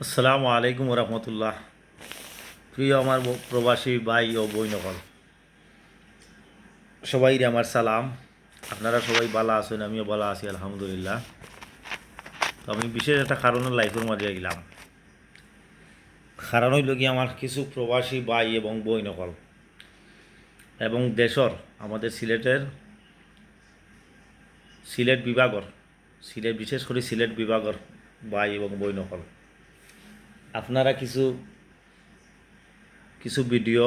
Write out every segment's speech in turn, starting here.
আসসালামু আলাইকুম রহমতুল্লাহ। প্রিয় আমার প্রবাসী ভাই ও বইনকল, সবাই আমার সালাম। আপনারা সবাই ভালো আছেন, আমিও ভালো আছি আলহামদুলিল্লাহ। তো আমি বিশেষ একটা কারণে লাইফের মাঝে গেলাম। কারণ হইল কি, আমার কিছু প্রবাসী ভাই এবং বইনকল এবং দেশর আমাদের সিলেট বিভাগর, বিশেষ করে সিলেট বিভাগর ভাই এবং বইনকল, আপনারা কিছু কিছু ভিডিও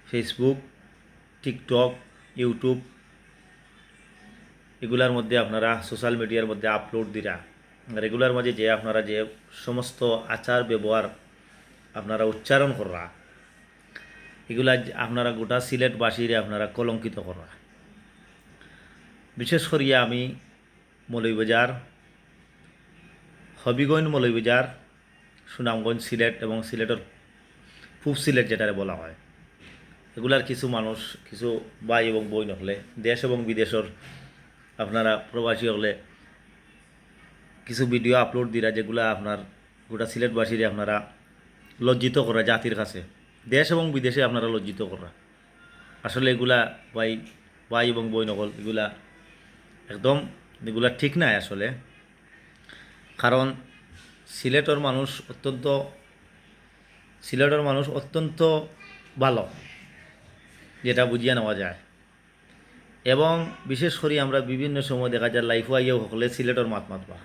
ফেসবুক, টিকটক, ইউটিউব এগুলার মধ্যে আপনারা সোশ্যাল মিডিয়ার মধ্যে আপলোড দিরা, রেগুলার মাঝে যে আপনারা যে সমস্ত আচার ব্যবহার আপনারা উচ্চারণ করা, এগুলা আপনারা গোটা সিলেটবাসীরে আপনারা কলঙ্কিত করা। বিশেষ করিয়া আমি মৌলভীবাজার, হবিগঞ্জ, মৌলভীবাজার, সুনামগঞ্জ, সিলেট এবং সিলেটের পূব সিলেট যেটারে বলা হয়, এগুলার কিছু মানুষ, কিছু ভাই এবং বই হলে, দেশ এবং বিদেশের আপনারা প্রবাসী হলে কিছু ভিডিও আপলোড দিরা, যেগুলা আপনার গোটা সিলেটবাসীরে আপনারা লজ্জিত করা, জাতির কাছে, দেশ এবং বিদেশে আপনারা লজ্জিত করা। আসলে এগুলা ভাই ভাই এবং বই নকল, একদম এগুলা ঠিক নাই আসলে। কারণ সিলেটের মানুষ অত্যন্ত সিলেটের মানুষ ভালো, যেটা বুঝিয়ে নেওয়া যায়। এবং বিশেষ করে আমরা বিভিন্ন সময় দেখা যায় লাইফও আইয়াও হলে সিলেটের মাতবা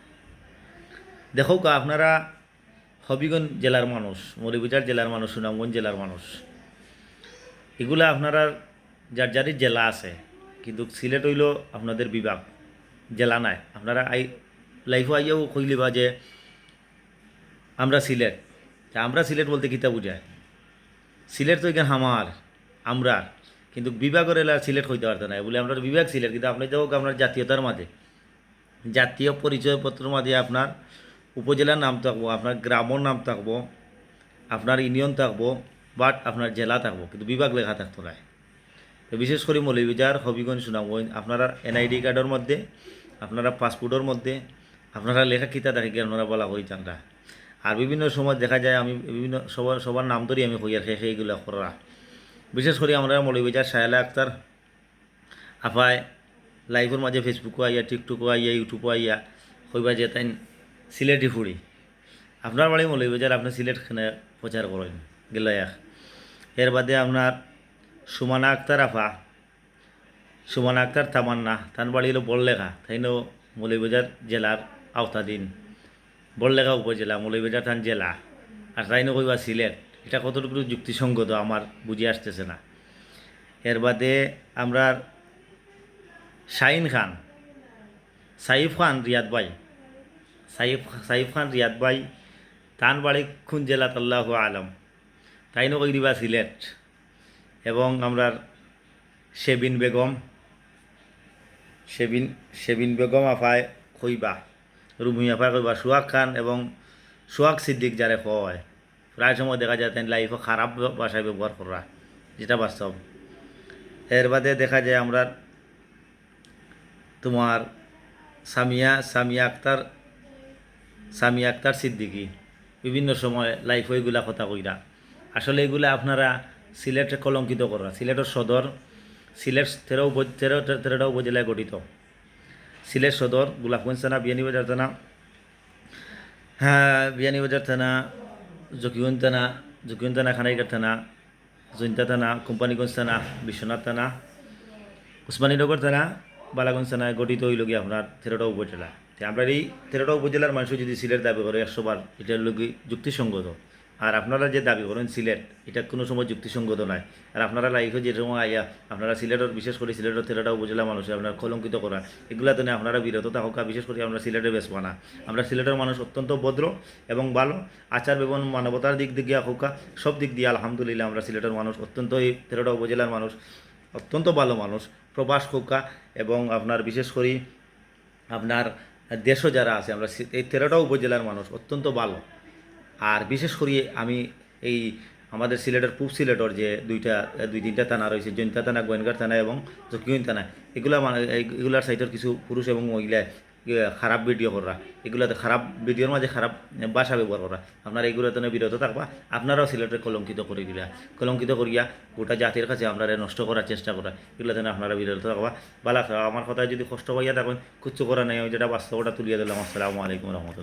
দেখো কা আপনারা হবিগঞ্জ জেলার মানুষ, মৌলভীবাজার জেলার মানুষ, সুনামগঞ্জ জেলার মানুষ, এগুলা আপনারা যার যারই জেলা আছে, কিন্তু সিলেট হইল আপনাদের বিভাগ, জেলা নাই। আপনারা লাইফও আইয়াও কইলিবা যে আমরা সিলেট। তা আমরা সিলেট বলতে কিতা বুঝায়? সিলেট তো এখানে আমার, আমরা, কিন্তু বিভাগের এলাকা সিলেট হইতে পারতো না, বলে আমরা বিভাগ সিলেট, কিন্তু আপনি যাও আপনার জাতীয়তার মাঝে, জাতীয় পরিচয়পত্রের মাঝে আপনার উপজেলার নাম থাকবো, আপনার গ্রামের নাম থাকবো, আপনার ইউনিয়ন থাকবো, বাট আপনার জেলা থাকবো, কিন্তু বিভাগ লেখা থাকতো না। তো বিশেষ করে মৌলভীবাজার, হবিগঞ্জ, সুনামগঞ্জ, আপনারা এনআইডি কার্ডের মধ্যে, আপনারা পাসপোর্টের মধ্যে আপনারা লেখা কিতা থাকে কি আপনারা বলা করি চানরা। আর বিভিন্ন সময় দেখা যায় আমি বিভিন্ন সবার নাম ধরি আমি হইয়ার সেইগুলো করা। বিশেষ করে আমরা মৌলভীবাজার শায়লা আক্তার আপায় লাইভের মাঝে ফেসবুকও আইয়া, টিকটকও আইয়া, ইউটিউবও আইয়া হইবা যে তাই সিলেটি ফুড়ি। আপনার বাড়ি মৌলভীবাজার, আপনি সিলেট খানে প্রচার করেন গেল এক। এর বাদে আপনার সুমানা আক্তার আফা, সুমানা আক্তার তামান্না, তার বাড়ি হলো বড়লেখা, তাইনও মৌলভীবাজার জেলার আওতাধীন, বড়লেখা উপজেলা, মৌলভীবাজার থান জেলা, আর তাইনও কইবা সিলেট। এটা কতটুকু যুক্তিসঙ্গত আমার বুঝে আসতেছে না। এর বাদে আমরা শাহিন খান, সাইফ খান রিয়াদ ভাই, সাইফ খান রিয়াদ ভাই, তান বাড়ি খুন জেলাত আল্লাহ আলম, তাইনও কই দিবা সিলেট। এবং আমরা শেবিন বেগম, শেবিন বেগম আফায় কইবা, রুমি আফায় কইবা, সোহাগ খান এবং সোহাগ সিদ্দিক যারে কয়, প্রায় সময় দেখা যায় তাই লাইফে খারাপ ভাষায় ব্যবহার করা, যেটা বাস্তব। এর বাদে দেখা যায় আমরা তোমার সামিয়া আক্তার সিদ্দিকি বিভিন্ন সময় লাইফ ওইগুলা কথা কইরা। আসলে এগুলা আপনারা সিলেটে কলঙ্কিত করা। সিলেটের সদর, সিলেট তেরোটা উপজেলায় গঠিত। সিলেট সদর গোলাপগঞ্জ থানা, বিয়ানীবাজার থানা, হ্যাঁ বিয়ানীবাজার থানা, জকিগঞ্জ থানা, খানাইঘাট থানা, জৈন্তা থানা, কোম্পানিগঞ্জ থানা, বিশ্বনাথ থানা, উসমানীনগর থানা, বালাগঞ্জ থানায় গঠিত হইল গিয়ে আপনার 13টা উপজেলা। আমরা এই 13টা উপজেলার মানুষ যদি সিলেট দাবি করে 100 বার, এটার লোক যুক্তিসঙ্গত। আর আপনারা যে দাবি করেন সিলেট, এটা কোনো সময় যুক্তিসঙ্গত নয়। আর আপনারা লাইফে যে সময় আইয়া আপনারা সিলেটের, বিশেষ করে সিলেটের 13টা উপজেলা মানুষের আপনারা কলঙ্কিত করা, এগুলাতে নিয়ে আপনারা বিরত থাকা। বিশেষ করে আমরা সিলেটের বেসবা না। আমরা সিলেটের মানুষ অত্যন্ত ভদ্র এবং ভালো, আচার এবং মানবতার দিক দিয়ে হোকা, সব দিক দিয়ে আলহামদুলিল্লাহ আমরা সিলেটের মানুষ অত্যন্ত, এই 13টা উপজেলার মানুষ অত্যন্ত ভালো মানুষ, প্রবাস খোকা। এবং আপনার বিশেষ করে আপনার দেশও যারা আছে, আমরা এই 13টা উপজেলার মানুষ অত্যন্ত ভালো। আর বিশেষ করে আমি এই আমাদের সিলেটের পূব সিলেটের যে দুই তিনটা থানা রয়েছে, জৈন্তা থানা, গোয়েনঘাট থানা এবং জকিগঞ্জ থানা, এগুলার সাইটের কিছু পুরুষ এবং মহিলা খারাপ ভিডিও করা, এগুলোতে খারাপ ভিডিওর মাঝে খারাপ ভাষা ব্যবহার করা, আপনারা এগুলোতে বিরত থাকবা। আপনারাও সিলেটের কলঙ্কিত করে দিলা, কলঙ্কিত করিয়া গোটা জাতির কাছে আমরা নষ্ট করার চেষ্টা করা, এগুলোতে আপনারা বিরত থাকবা। বালা আমার কথায় যদি কষ্ট পাইয়া থাকেন, কিচ্ছু করা নেই, যেটা বাস্তবটা তুলিয়া দিলাম। আসসালামু আলাইকুম রহমতুল্লাহ।